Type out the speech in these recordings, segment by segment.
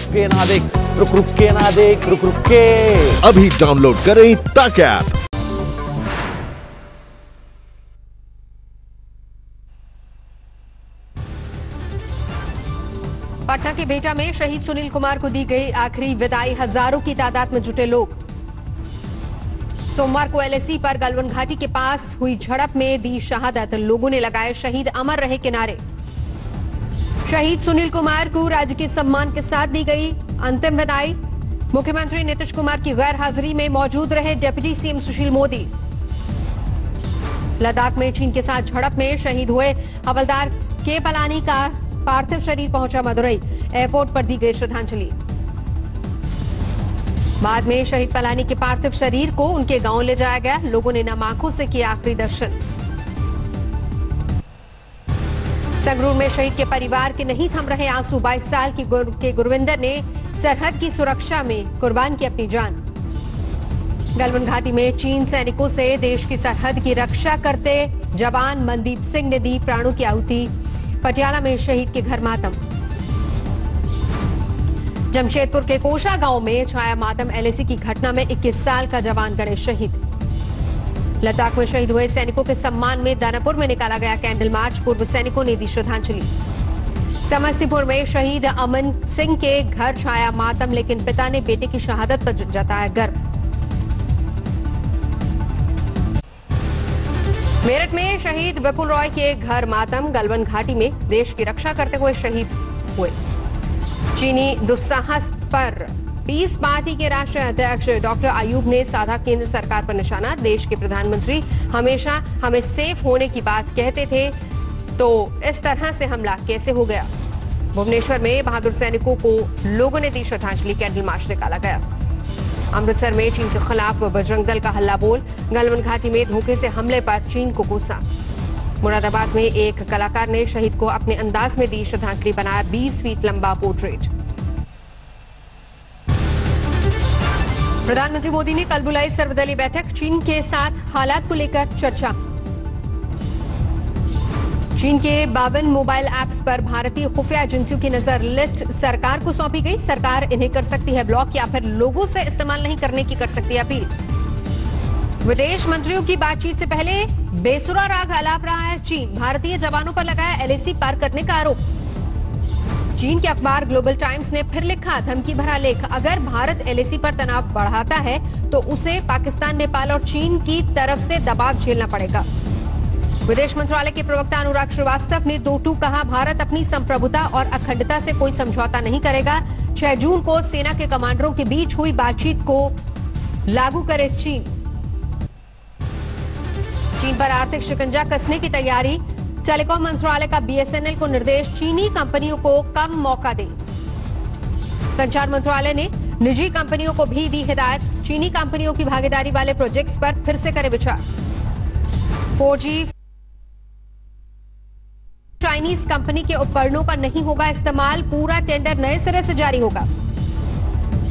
के ना देख, रुक रुक के ना देख, रुक रुक के। अभी डाउनलोड करें तक ऐप। पटना के बेटा में शहीद सुनील कुमार को दी गई आखिरी विदाई, हजारों की तादाद में जुटे लोग। सोमवार को एलएसी पर गलवन घाटी के पास हुई झड़प में दी शहादत, लोगों ने लगाए शहीद अमर रहे के नारे। शहीद सुनील कुमार को राज्य के सम्मान के साथ दी गई अंतिम विदाई। मुख्यमंत्री नीतीश कुमार की गैर हाजिरी में मौजूद रहे डिप्टी सीएम सुशील मोदी। लद्दाख में चीन के साथ झड़प में शहीद हुए हवलदार के पलानी का पार्थिव शरीर पहुंचा मदुरई, एयरपोर्ट पर दी गई श्रद्धांजलि। बाद में शहीद पलानी के पार्थिव शरीर को उनके गांव ले जाया गया, लोगों ने नम आंखों से किया आखिरी दर्शन। संगरूर में शहीद के परिवार के नहीं थम रहे आंसू, 22 साल के गुरविंदर ने सरहद की सुरक्षा में कुर्बान की अपनी जान। गलवन घाटी में चीन सैनिकों से देश की सरहद की रक्षा करते जवान मनदीप सिंह ने दी प्राणों की आहुति, पटियाला में शहीद के घर मातम। जमशेदपुर के कोशा गांव में छाया मातम, एलएसी की घटना में 21 साल का जवान गणेश शहीद। लद्दाख में शहीद हुए सैनिकों के सम्मान में दानापुर में निकाला गया कैंडल मार्च, पूर्व सैनिकों ने दी श्रद्धांजलि। समस्तीपुर में शहीद अमन सिंह के घर छाया मातम, लेकिन पिता ने बेटे की शहादत पर जताया गर्व। मेरठ में शहीद विपुल रॉय के घर मातम, गलवन घाटी में देश की रक्षा करते हुए शहीद हुए। चीनी दुस्साहस पर पीस पार्टी के राष्ट्रीय अध्यक्ष डॉक्टर अयूब ने साधा केंद्र सरकार पर निशाना। देश के प्रधानमंत्री हमेशा हमें सेफ होने की बात कहते थे, तो इस तरह से हमला कैसे हो गया। भुवनेश्वर में बहादुर सैनिकों को लोगों ने दी श्रद्धांजलि, कैंडल मार्च निकाला गया। अमृतसर में चीन के खिलाफ बजरंग दल का हल्ला बोल, गलवन घाटी में धोखे से हमले पर चीन को गुस्सा। मुरादाबाद में एक कलाकार ने शहीद को अपने अंदाज में दी श्रद्धांजलि, बनाया 20 फीट लंबा पोर्ट्रेट। प्रधानमंत्री मोदी ने कल बुलाई सर्वदलीय बैठक, चीन के साथ हालात को लेकर चर्चा। चीन के 52 मोबाइल ऐप्स पर भारतीय खुफिया एजेंसियों की नजर, लिस्ट सरकार को सौंपी गई। सरकार इन्हें कर सकती है ब्लॉक या फिर लोगों से इस्तेमाल नहीं करने की कर सकती है अपील। विदेश मंत्रियों की बातचीत से पहले बेसुरा राग आलाप रहा है चीन, भारतीय जवानों पर लगाया एलएसी पार करने का आरोप। चीन के अखबार ग्लोबल टाइम्स ने फिर लिखा धमकी भरा लेख, अगर भारत एलएसी पर तनाव बढ़ाता है तो उसे पाकिस्तान, नेपाल और चीन की तरफ से दबाव झेलना पड़ेगा। विदेश मंत्रालय के प्रवक्ता अनुराग श्रीवास्तव ने 2 कहा, भारत अपनी संप्रभुता और अखंडता से कोई समझौता नहीं करेगा। 6 जून को सेना के कमांडरों के बीच हुई बातचीत को लागू करे चीन। चीन पर आर्थिक शिकंजा कसने की तैयारी, टेलीकॉम मंत्रालय का बीएसएनएल को निर्देश, चीनी कंपनियों को कम मौका दें। संचार मंत्रालय ने निजी कंपनियों को भी दी हिदायत, चीनी कंपनियों की भागीदारी वाले प्रोजेक्ट्स पर फिर से करे विचार। 4G चाइनीज कंपनी के उपकरणों का नहीं होगा इस्तेमाल, पूरा टेंडर नए सिरे से जारी होगा।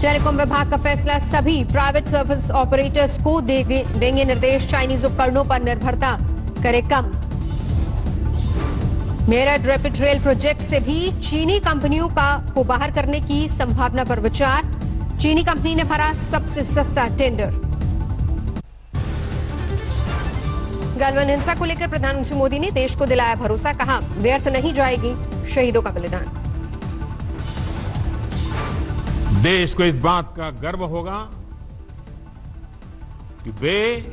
टेलीकॉम विभाग का फैसला, सभी प्राइवेट सर्विस ऑपरेटर्स को देंगे निर्देश, चाइनीज उपकरणों पर निर्भरता करे कम। मेरठ रैपिड रेल प्रोजेक्ट से भी चीनी कंपनियों को बाहर करने की संभावना पर विचार, चीनी कंपनी ने भरा सबसे सस्ता टेंडर। गलवान हिंसा को लेकर प्रधानमंत्री मोदी ने देश को दिलाया भरोसा, कहा व्यर्थ नहीं जाएगी शहीदों का बलिदान। देश को इस बात का गर्व होगा कि वे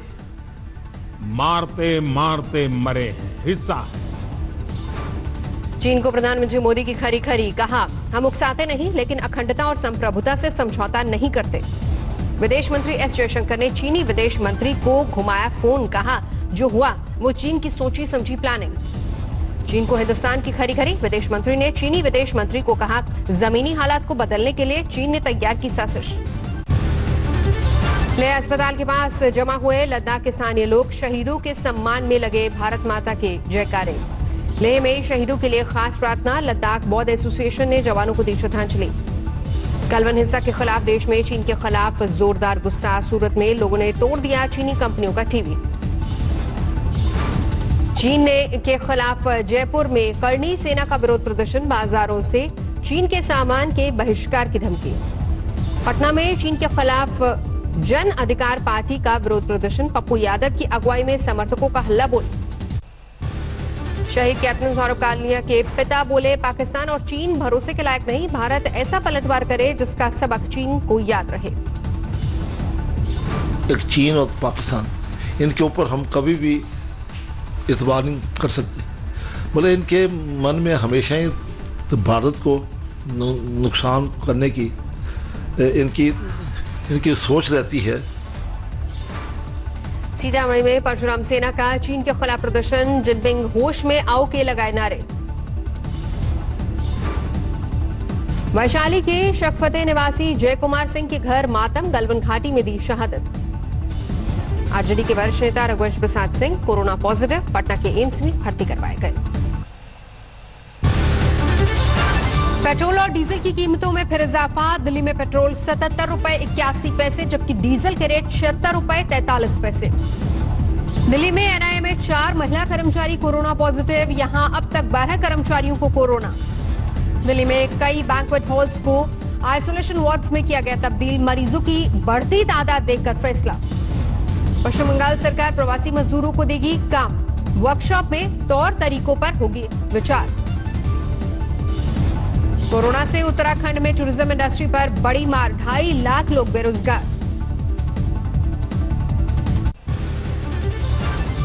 मारते मारते मरे हैं, हिस्सा है। चीन को प्रधानमंत्री मोदी की खरी खरी, कहा हम उकसाते नहीं लेकिन अखंडता और संप्रभुता से समझौता नहीं करते। विदेश मंत्री एस जयशंकर ने चीनी विदेश मंत्री को घुमाया फोन, कहा जो हुआ वो चीन की सोची समझी प्लानिंग। चीन को हिंदुस्तान की खरी खरी, विदेश मंत्री ने चीनी विदेश मंत्री को कहा जमीनी हालात को बदलने के लिए चीन ने तैयार की साजिश। लेह अस्पताल के पास जमा हुए लद्दाख के स्थानीय लोग, शहीदों के सम्मान में लगे भारत माता के जयकारे। लेह में शहीदों के लिए खास प्रार्थना, लद्दाख बौद्ध एसोसिएशन ने जवानों को दी श्रद्धांजलि। गलवान हिंसा के खिलाफ देश में चीन के खिलाफ जोरदार गुस्सा, सूरत में लोगों ने तोड़ दिया चीनी कंपनियों का टीवी। चीन के खिलाफ जयपुर में करनी सेना का विरोध प्रदर्शन, बाजारों से चीन के सामान के बहिष्कार की धमकी। पटना में चीन के खिलाफ जन अधिकार पार्टी का विरोध प्रदर्शन। पप्पू यादव की अगुवाई में समर्थकों का हल्ला बोल। शहीद कैप्टन सौरभ कालिया के पिता बोले, पाकिस्तान और चीन भरोसे के लायक नहीं, भारत ऐसा पलटवार करे जिसका सबक चीन को याद रहे। एक चीन और पाकिस्तान, इनके ऊपर हम कभी भी इतबार नहीं कर सकते। बोले इनके मन में हमेशा ही तो भारत को नुकसान करने की इनकी सोच रहती है। सीतामढ़ी में परशुराम सेना का चीन के खिलाफ प्रदर्शन। जिनपिंग होश में आओ के लगाए नारे। वैशाली के शक्फते निवासी जय कुमार सिंह के घर मातम। गलवन घाटी में दी शहादत। आरजेडी के वरिष्ठ नेता रघुवंश प्रसाद सिंह कोरोना पॉजिटिव, पटना के एम्स में भर्ती करवाए गए। पेट्रोल और डीजल की कीमतों में फिर इजाफा। दिल्ली में पेट्रोल 77 रुपए 81 पैसे, जबकि डीजल के रेट 76 रुपए 43 पैसे। दिल्ली में एनआईए में 4 महिला कर्मचारी कोरोना पॉजिटिव। यहां अब तक 12 कर्मचारियों को कोरोना। दिल्ली में कई बैंक्वेट हॉल्स को आइसोलेशन वार्ड्स में किया गया तब्दील। मरीजों की बढ़ती तादाद देखकर फैसला। पश्चिम बंगाल सरकार प्रवासी मजदूरों को देगी काम। वर्कशॉप में तौर तरीकों पर होगी विचार। कोरोना से उत्तराखंड में टूरिज्म इंडस्ट्री पर बड़ी मार। 2.5 लाख लोग बेरोजगार।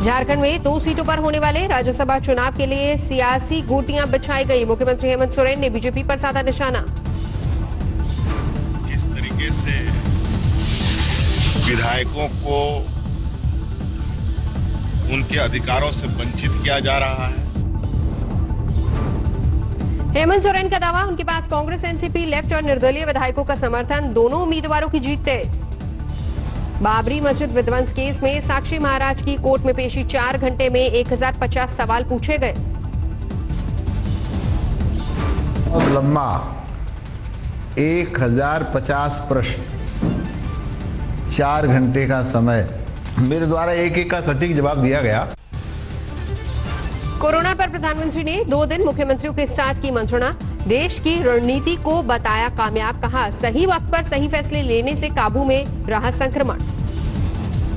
झारखंड में 2 सीटों पर होने वाले राज्यसभा चुनाव के लिए सियासी गोटियां बिछाई गई। मुख्यमंत्री हेमंत सोरेन ने बीजेपी पर साधा निशाना। किस तरीके से विधायकों को उनके अधिकारों से वंचित किया जा रहा है। हेमंत सोरेन का दावा, उनके पास कांग्रेस, एनसीपी, लेफ्ट और निर्दलीय विधायकों का समर्थन। दोनों उम्मीदवारों की जीत तय। बाबरी मस्जिद विध्वंस केस में साक्षी महाराज की कोर्ट में पेशी। 4 घंटे में 1050 सवाल पूछे गए। बहुत लंबा 1050 प्रश्न, 4 घंटे का समय मेरे द्वारा एक का सटीक जवाब दिया गया। कोरोना पर प्रधानमंत्री ने 2 दिन मुख्यमंत्रियों के साथ की मंत्रणा। देश की रणनीति को बताया कामयाब। कहा, सही वक्त पर सही फैसले लेने से काबू में रहा संक्रमण।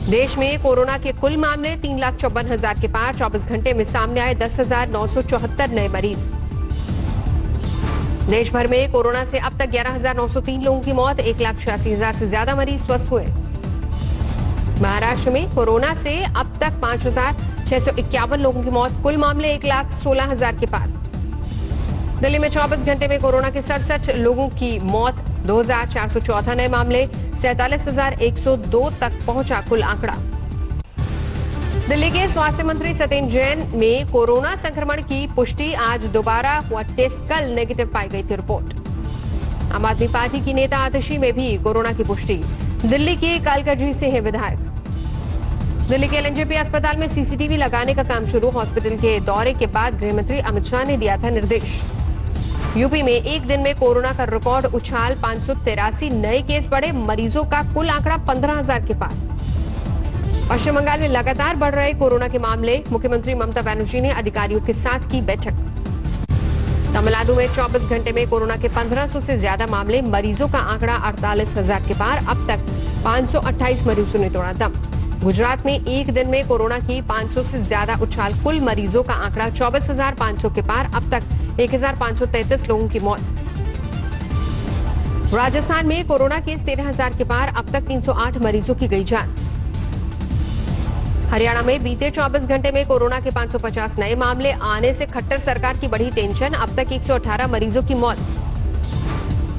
देश में कोरोना के कुल मामले 3,54,000 के पार। 24 घंटे में सामने आए 10,974 नए मरीज। देश भर में कोरोना से अब तक 11,903 लोगों की मौत। 1,86,000 से ज्यादा मरीज स्वस्थ हुए। महाराष्ट्र में कोरोना से अब तक 5,651 लोगों की मौत। कुल मामले 1,16,000 के पार। दिल्ली में 24 घंटे में कोरोना के 67 लोगों की मौत। 2,414 नए मामले। 47,102 तक पहुंचा कुल आंकड़ा। दिल्ली के स्वास्थ्य मंत्री सत्येंद्र जैन में कोरोना संक्रमण की पुष्टि। आज दोबारा हुआ टेस्ट, कल नेगेटिव पाई गई थी रिपोर्ट। आम आदमी पार्टी की नेता आतिशी में भी कोरोना की पुष्टि। दिल्ली के कालकाजी से है विधायक। दिल्ली के एलएनजेपी अस्पताल में सीसीटीवी लगाने का काम शुरू। हॉस्पिटल के दौरे के बाद गृह मंत्री अमित शाह ने दिया था निर्देश। यूपी में एक दिन में कोरोना का रिकॉर्ड उछाल। 583 नए केस बढ़े। मरीजों का कुल आंकड़ा 15,000 के पार। पश्चिम बंगाल में लगातार बढ़ रहे कोरोना के मामले। मुख्यमंत्री ममता बनर्जी ने अधिकारियों के साथ की बैठक। तमिलनाडु में 24 घंटे में कोरोना के 1500 से ज्यादा मामले। मरीजों का आंकड़ा 48,000 के पार। अब तक 528 मरीजों ने तोड़ा दम। गुजरात में एक दिन में कोरोना की 500 से ज्यादा उछाल। कुल मरीजों का आंकड़ा 24,500 के पार। अब तक 1,533 लोगों की मौत। राजस्थान में कोरोना केस 13,000 के पार। अब तक 308 मरीजों की गई जान। हरियाणा में बीते 24 घंटे में कोरोना के 550 नए मामले आने से खट्टर सरकार की बढ़ी टेंशन। अब तक 118 मरीजों की मौत।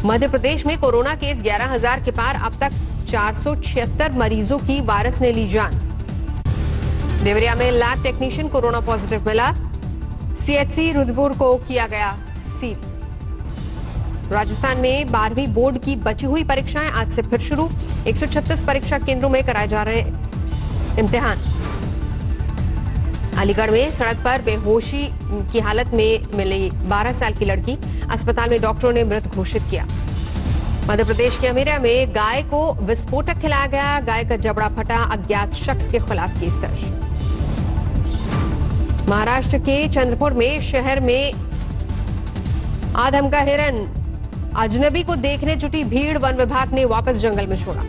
मध्य प्रदेश में कोरोना केस 11,000 के पार। अब तक 476 मरीजों की वायरस ने ली जान। देवरिया में लैब टेक्नीशियन कोरोना पॉजिटिव मिला। सीएचसी रुद्रपुर को किया गया सील। राजस्थान में 12वीं बोर्ड की बची हुई परीक्षाएं आज से फिर शुरू। 136 परीक्षा केंद्रों में कराए जा रहे इम्तिहान। अलीगढ़ में सड़क पर बेहोशी की हालत में मिली 12 साल की लड़की। अस्पताल में डॉक्टरों ने मृत घोषित किया। मध्य प्रदेश के अमेरिया में गाय को विस्फोटक खिलाया गया। गाय का जबड़ा फटा। अज्ञात शख्स के खिलाफ केस दर्ज। महाराष्ट्र के चंद्रपुर में शहर में आदम का हिरन, अजनबी को देखने जुटी भीड़, वन विभाग ने वापस जंगल में छोड़ा।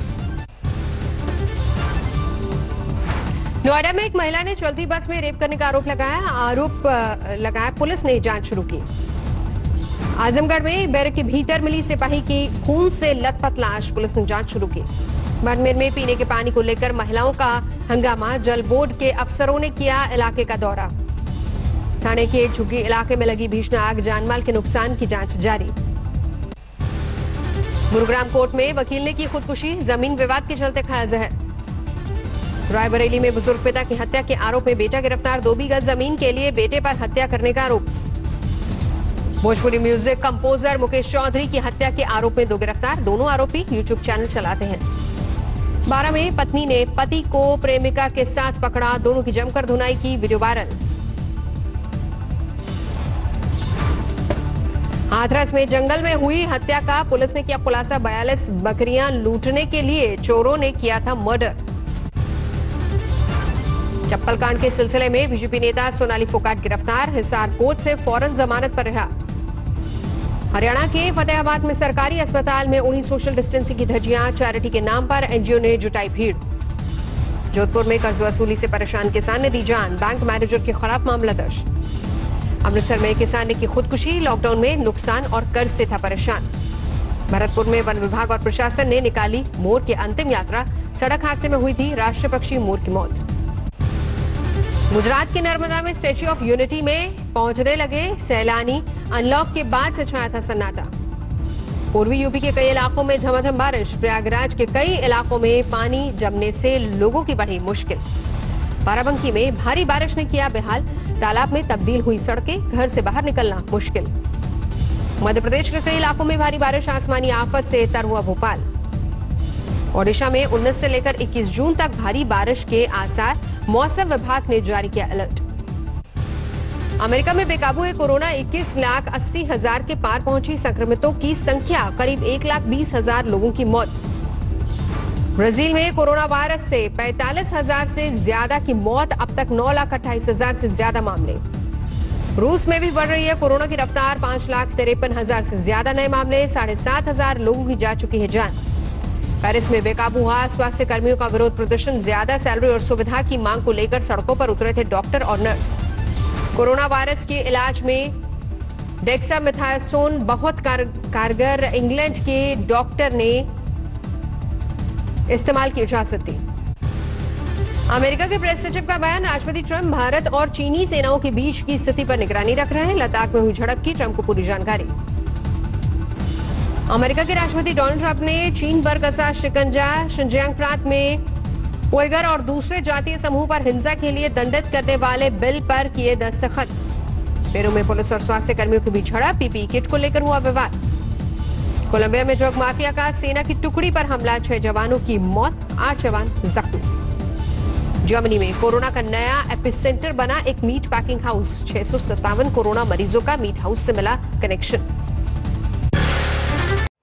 नोएडा में एक महिला ने चलती बस में रेप करने का आरोप लगाया। पुलिस ने जांच शुरू की। आजमगढ़ में बैरक के भीतर मिली सिपाही की खून से लथपथ लाश, पुलिस ने जांच शुरू की। बाड़मेर में पीने के पानी को लेकर महिलाओं का हंगामा, जल बोर्ड के अफसरों ने किया इलाके का दौरा। थाने के झुग्गी इलाके में लगी भीषण आग, जानमाल के नुकसान की जांच जारी। गुरुग्राम कोर्ट में वकील ने की खुदकुशी, जमीन विवाद के चलते खाया जहर। रायबरेली में बुजुर्ग पिता की हत्या के आरोप में बेटा गिरफ्तार, 2 बीघा जमीन के लिए बेटे पर हत्या करने का आरोप। भोजपुरी म्यूजिक कंपोजर मुकेश चौधरी की हत्या के आरोप में 2 गिरफ्तार, दोनों आरोपी यूट्यूब चैनल चलाते हैं। 12 में पत्नी ने पति को प्रेमिका के साथ पकड़ा, दोनों की जमकर धुनाई की, वीडियो वायरल। हाथरस में जंगल में हुई हत्या का पुलिस ने किया खुलासा, 42 बकरियां लूटने के लिए चोरों ने किया था मर्डर। चप्पल कांड के सिलसिले में बीजेपी नेता सोनाली फोगाट गिरफ्तार, हिसार कोर्ट से फौरन जमानत पर रहा। हरियाणा के फतेहाबाद में सरकारी अस्पताल में उड़ी सोशल डिस्टेंसिंग की धज्जियां, चैरिटी के नाम पर एनजीओ ने जुटाई भीड़। जोधपुर में कर्ज वसूली से परेशान किसान ने दी जान, बैंक मैनेजर के खिलाफ मामला दर्ज। अमृतसर में किसान ने की खुदकुशी, लॉकडाउन में नुकसान और कर्ज से था परेशान। भरतपुर में वन विभाग और प्रशासन ने निकाली मोर की अंतिम यात्रा, सड़क हादसे में हुई थी राष्ट्रीय पक्षी मोर की मौत। गुजरात के नर्मदा में स्टैच्यू ऑफ यूनिटी में पहुंचने लगे सैलानी, अनलॉक के बाद से छाया था सन्नाटा। पूर्वी यूपी के कई इलाकों में झमाझम बारिश, प्रयागराज के कई इलाकों में पानी जमने से लोगों की बढ़ी मुश्किल। बाराबंकी में भारी बारिश ने किया बेहाल, तालाब में तब्दील हुई सड़कें, घर से बाहर निकलना मुश्किल। मध्य प्रदेश के कई इलाकों में भारी बारिश, आसमानी आफत से तर हुआ भोपाल। ओडिशा में 19 से लेकर 21 जून तक भारी बारिश के आसार, मौसम विभाग ने जारी किया अलर्ट। अमेरिका में बेकाबू है कोरोना, 21,80,000 के पार पहुंची, संक्रमितों की संख्या करीब 1,20,000 लोगों की मौत। ब्राजील में कोरोना वायरस से 45,000 से ज्यादा की मौत, अब तक 9,28,000 से ज्यादा मामले। रूस में भी बढ़ रही है कोरोना की रफ्तार, 5,53,000 से ज्यादा नए मामले, 7,500 लोगों की जा चुकी है जान। पेरिस में बेकाबू हुआ स्वास्थ्य कर्मियों का विरोध प्रदर्शन, ज्यादा सैलरी और सुविधा की मांग को लेकर सड़कों पर उतरे थे डॉक्टर और नर्स। कोरोना वायरस के इलाज में डेक्सामेथासोन बहुत कारगर, इंग्लैंड के डॉक्टर ने इस्तेमाल की इजाजत दी। अमेरिका के प्रेस सचिव का बयान, राष्ट्रपति ट्रंप भारत और चीनी सेनाओं के बीच की स्थिति पर निगरानी रख रहे हैं, लद्दाख में हुई झड़प की ट्रंप को पूरी जानकारी। अमेरिका के राष्ट्रपति डोनाल्ड ट्रंप ने चीन पर कसा शिकंजा, शिनजियांग प्रांत में उइगर और दूसरे जातीय समूह पर हिंसा के लिए दंडित करने वाले बिल पर किए दस्तखत। पेरू में पुलिस और स्वास्थ्य कर्मियों के बीच झड़प, पीपीई किट को लेकर हुआ विवाद। कोलंबिया में ड्रग माफिया का सेना की टुकड़ी पर हमला, 6 जवानों की मौत, 8 जवान जख्मी। जर्मनी में कोरोना का नया एपिसेंटर बना एक मीट पैकिंग हाउस, 657 कोरोना मरीजों का मीट हाउस से मिला कनेक्शन।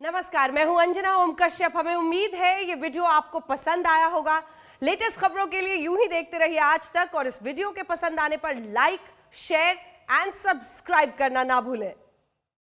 नमस्कार, मैं हूं अंजना ओम कश्यप। हमें उम्मीद है ये वीडियो आपको पसंद आया होगा। लेटेस्ट खबरों के लिए यूं ही देखते रहिए आज तक, और इस वीडियो के पसंद आने पर लाइक, शेयर एंड सब्सक्राइब करना ना भूलें।